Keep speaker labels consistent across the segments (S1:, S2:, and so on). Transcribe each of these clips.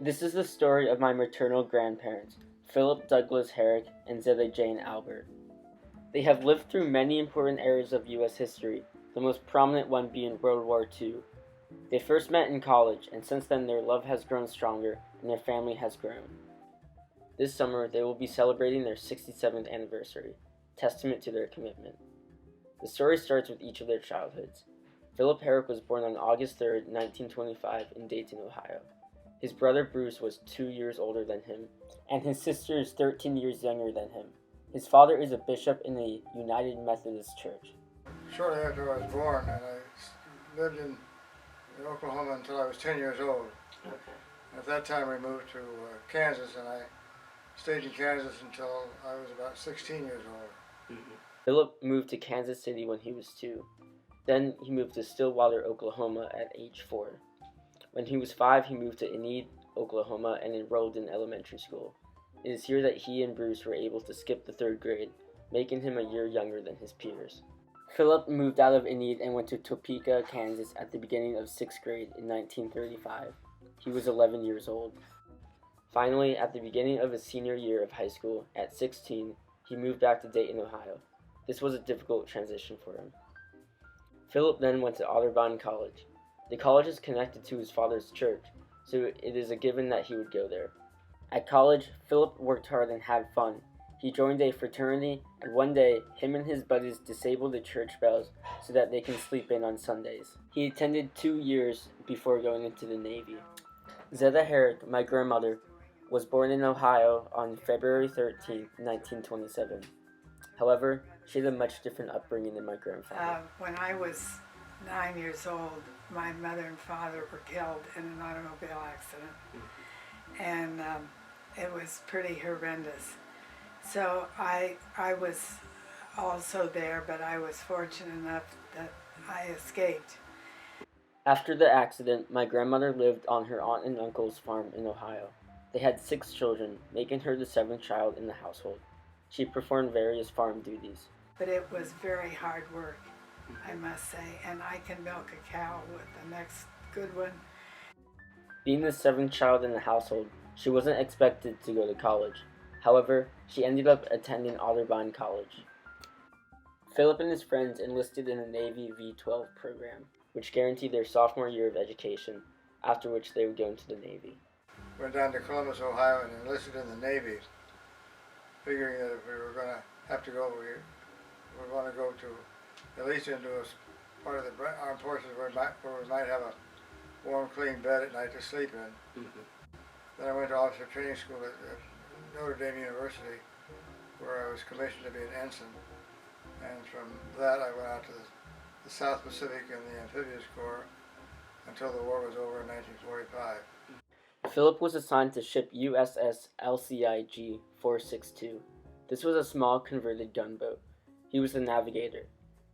S1: This is the story of my maternal grandparents, Philip Douglas Herrick and Zeta Jane Albert. They have lived through many important eras of U.S. history, the most prominent one being World War II. They first met in college, and since then their love has grown stronger and their family has grown. This summer, they will be celebrating their 67th anniversary, testament to their commitment. The story starts with each of their childhoods. Philip Herrick was born on August 3, 1925, in Dayton, Ohio. His brother Bruce was 2 years older than him, and his sister is 13 years younger than him. His father is a bishop in the United Methodist Church.
S2: Shortly after I was born, and I lived in Oklahoma until I was 10 years old.
S1: Okay.
S2: At that time, we moved to Kansas, and I stayed in Kansas until I was about 16 years old.
S1: Philip moved to Kansas City when he was 2. Then he moved to Stillwater, Oklahoma at age 4. When he was 5, he moved to Enid, Oklahoma and enrolled in elementary school. It is here that he and Bruce were able to skip the 3rd grade, making him a year younger than his peers. Philip moved out of Enid and went to Topeka, Kansas at the beginning of 6th grade in 1935. He was 11 years old. Finally, at the beginning of his senior year of high school, at 16, he moved back to Dayton, Ohio. This was a difficult transition for him. Philip then went to Otterbein College. The college is connected to his father's church, so it is a given that he would go there. At college, Philip worked hard and had fun. He joined a fraternity, and one day, him and his buddies disabled the church bells so that they can sleep in on Sundays. He attended 2 years before going into the Navy. Zeta Herrick, my grandmother, was born in Ohio on February 13, 1927. However, she had a much different upbringing than my grandfather.
S3: When I was 9 years old, my mother and father were killed in an automobile accident, and it was pretty horrendous. So I was also there, but I was fortunate enough that I escaped.
S1: After the accident, my grandmother lived on her aunt and uncle's farm in Ohio. They had 6 children, making her the 7th child in the household. She performed various farm duties.
S3: But it was very hard work, I must say, and I can milk a cow with the next good one.
S1: Being the 7th child in the household, she wasn't expected to go to college. However, she ended up attending Otterbein College. Philip and his friends enlisted in the Navy V-12 program, which guaranteed their sophomore year of education, after which they would go into the Navy.
S2: Went down to Columbus, Ohio, and enlisted in the Navy, figuring that if we were going to have to go, we were going to go to at least into a part of the armed forces where we might have a warm, clean bed at night to sleep in. Then I went to officer training school at Notre Dame University, where I was commissioned to be an ensign. And from that, I went out to the South Pacific in the Amphibious Corps until the war was over in 1945.
S1: Philip was assigned to ship USS LCIG 462. This was a small converted gunboat. He was the navigator.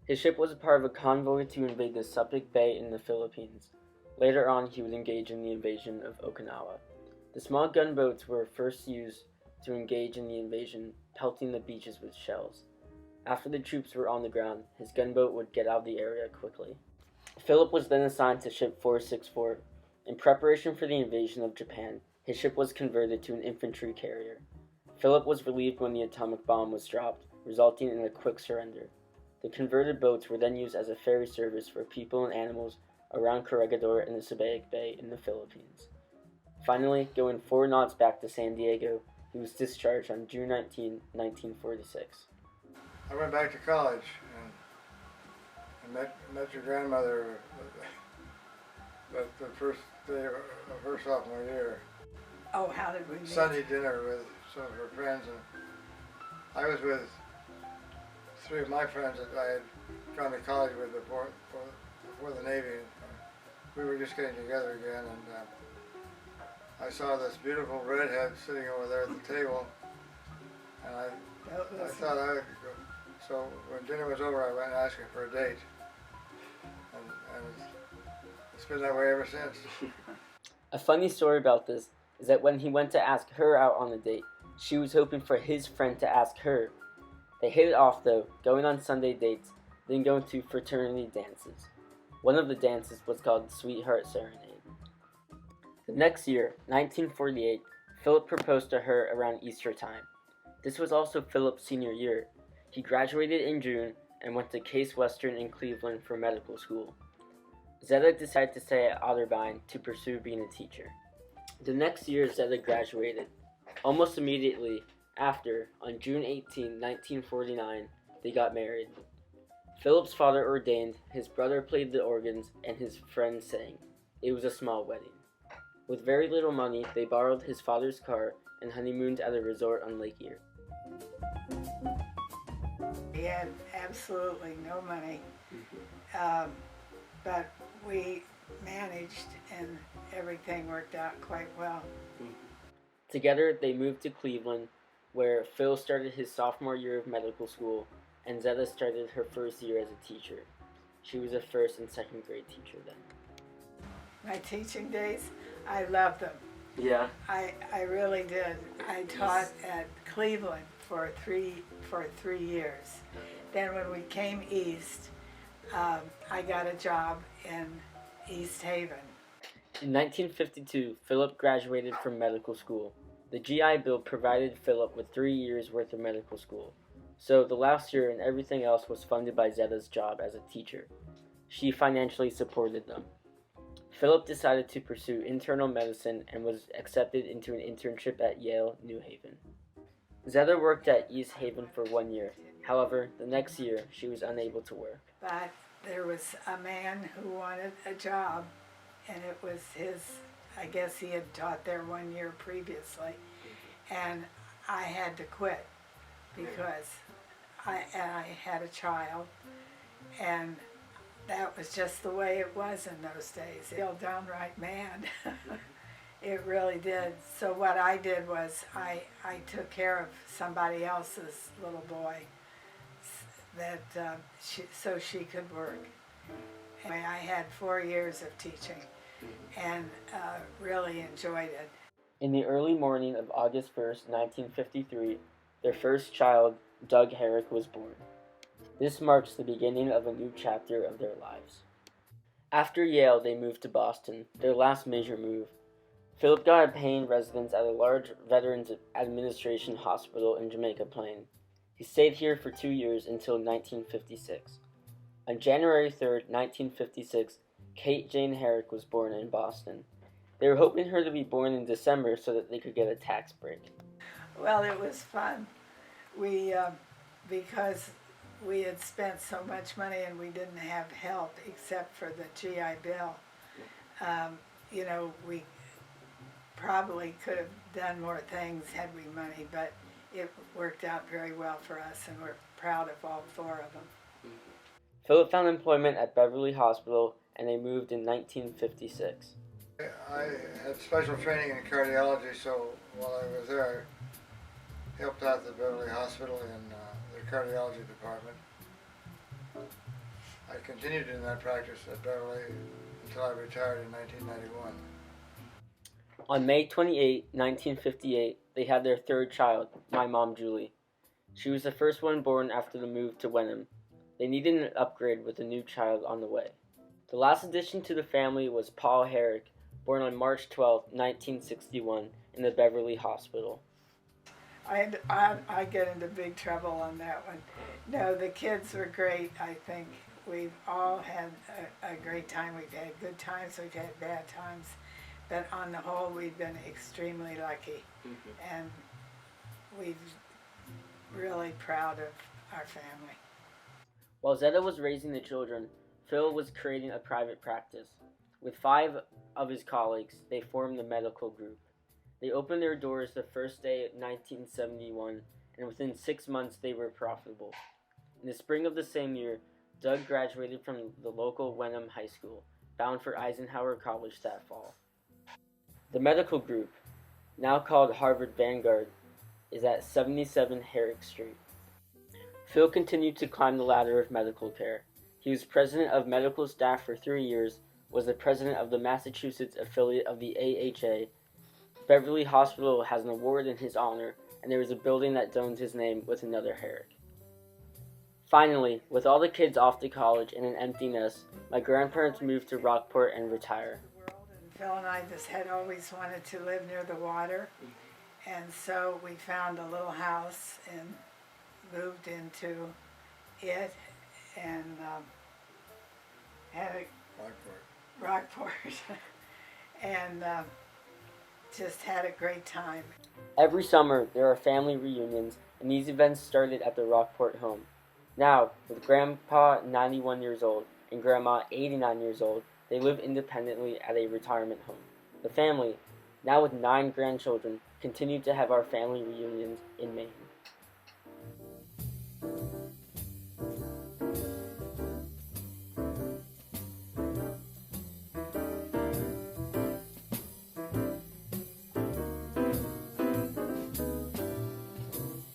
S1: His ship was a part of a convoy to invade the Subic Bay in the Philippines. Later on, he would engage in the invasion of Okinawa. The small gunboats were first used to engage in the invasion, pelting the beaches with shells. After the troops were on the ground, his gunboat would get out of the area quickly. Philip was then assigned to ship 464. In preparation for the invasion of Japan, his ship was converted to an infantry carrier. Philip was relieved when the atomic bomb was dropped, resulting in a quick surrender. The converted boats were then used as a ferry service for people and animals around Corregidor and the Subic Bay in the Philippines. Finally, going 4 knots back to San Diego, he was discharged on June 19, 1946.
S2: I went back to college and met your grandmother the first day of her sophomore year.
S3: Oh, how did we meet?
S2: Sunday dinner with some of her friends, and I was with 3 of my friends that I had gone to college with before the Navy. We were just getting together again, and I saw this beautiful redhead sitting over there at the table, and I thought I would go. So when dinner was over, I went and asked her for a date, and it's been that way ever since.
S1: A funny story about this is that when he went to ask her out on a date, she was hoping for his friend to ask her. They hit it off though, going on Sunday dates, then going to fraternity dances. One of the dances was called Sweetheart Serenade. The next year, 1948, Philip proposed to her around Easter time. This was also Philip's senior year. He graduated in June and went to Case Western in Cleveland for medical school. Zetta decided to stay at Otterbein to pursue being a teacher. The next year, Zetta graduated. Almost immediately after, on June 18, 1949, they got married. Philip's father ordained, his brother played the organs, and his friends sang. It was a small wedding. With very little money, they borrowed his father's car and honeymooned at a resort on Lake Erie.
S3: We had absolutely no money, but we managed and everything worked out quite well.
S1: Together, they moved to Cleveland, where Phil started his sophomore year of medical school, and Zetta started her first year as a teacher. She was a first and second grade teacher then.
S3: My teaching days, I loved them.
S1: Yeah.
S3: I really did. I taught at Cleveland for three years. Then when we came east, I got a job in East Haven.
S1: In 1952, Philip graduated from medical school. The GI Bill provided Philip with 3 years worth of medical school, so the last year and everything else was funded by Zetta's job as a teacher. She financially supported them. Philip decided to pursue internal medicine and was accepted into an internship at Yale, New Haven. Zetta worked at East Haven for 1 year. However, the next year, she was unable to work.
S3: But there was a man who wanted a job, and it was his, I guess he had taught there 1 year previously, and I had to quit because I had a child, and that was just the way it was in those days. It felt downright mad. It really did. So what I did was I took care of somebody else's little boy that so she could work. And I had 4 years of teaching and really enjoyed it.
S1: In the early morning of August 1st, 1953, their first child, Doug Herrick, was born. This marks the beginning of a new chapter of their lives. After Yale, they moved to Boston, their last major move. Philip got a paying residence at a large Veterans Administration hospital in Jamaica Plain. He stayed here for 2 years until 1956. On January 3rd, 1956, Kate Jane Herrick was born in Boston. They were hoping her to be born in December so that they could get a tax break.
S3: Well, it was fun. We, because we had spent so much money and we didn't have help except for the GI Bill. You know, we probably could have done more things had we money, but it worked out very well for us, and we're proud of all 4 of them.
S1: Philip found employment at Beverly Hospital, and they moved in 1956.
S2: I had special training in cardiology, so while I was there, I helped out the Beverly Hospital in the cardiology department. I continued in that practice at Beverly until I retired in 1991.
S1: On May 28, 1958, they had their 3rd child, my mom Julie. She was the first one born after the move to Wenham. They needed an upgrade with a new child on the way. The last addition to the family was Paul Herrick, born on March 12, 1961, in the Beverly Hospital.
S3: I get into big trouble on that one. No, the kids were great, I think. We've all had a great time. We've had good times, we've had bad times. But on the whole, we've been extremely lucky. And we're really proud of our family.
S1: While Zetta was raising the children, Phil was creating a private practice. With 5 of his colleagues, they formed the medical group. They opened their doors the first day of 1971, and within 6 months they were profitable. In the spring of the same year, Doug graduated from the local Wenham High School, bound for Eisenhower College that fall. The medical group, now called Harvard Vanguard, is at 77 Herrick Street. Phil continued to climb the ladder of medical care. He was president of medical staff for 3 years, was the president of the Massachusetts affiliate of the AHA. Beverly Hospital has an award in his honor, and there is a building that owns his name with another Herrick. Finally, with all the kids off to college and an empty nest, my grandparents moved to Rockport and retired.
S3: Phil and I just had always wanted to live near the water. And so we found a little house and moved into it and had a Rockport, and just had a great time.
S1: Every summer, there are family reunions, and these events started at the Rockport home. Now, with Grandpa 91 years old and Grandma 89 years old, they live independently at a retirement home. The family, now with 9 grandchildren, continue to have our family reunions in Maine.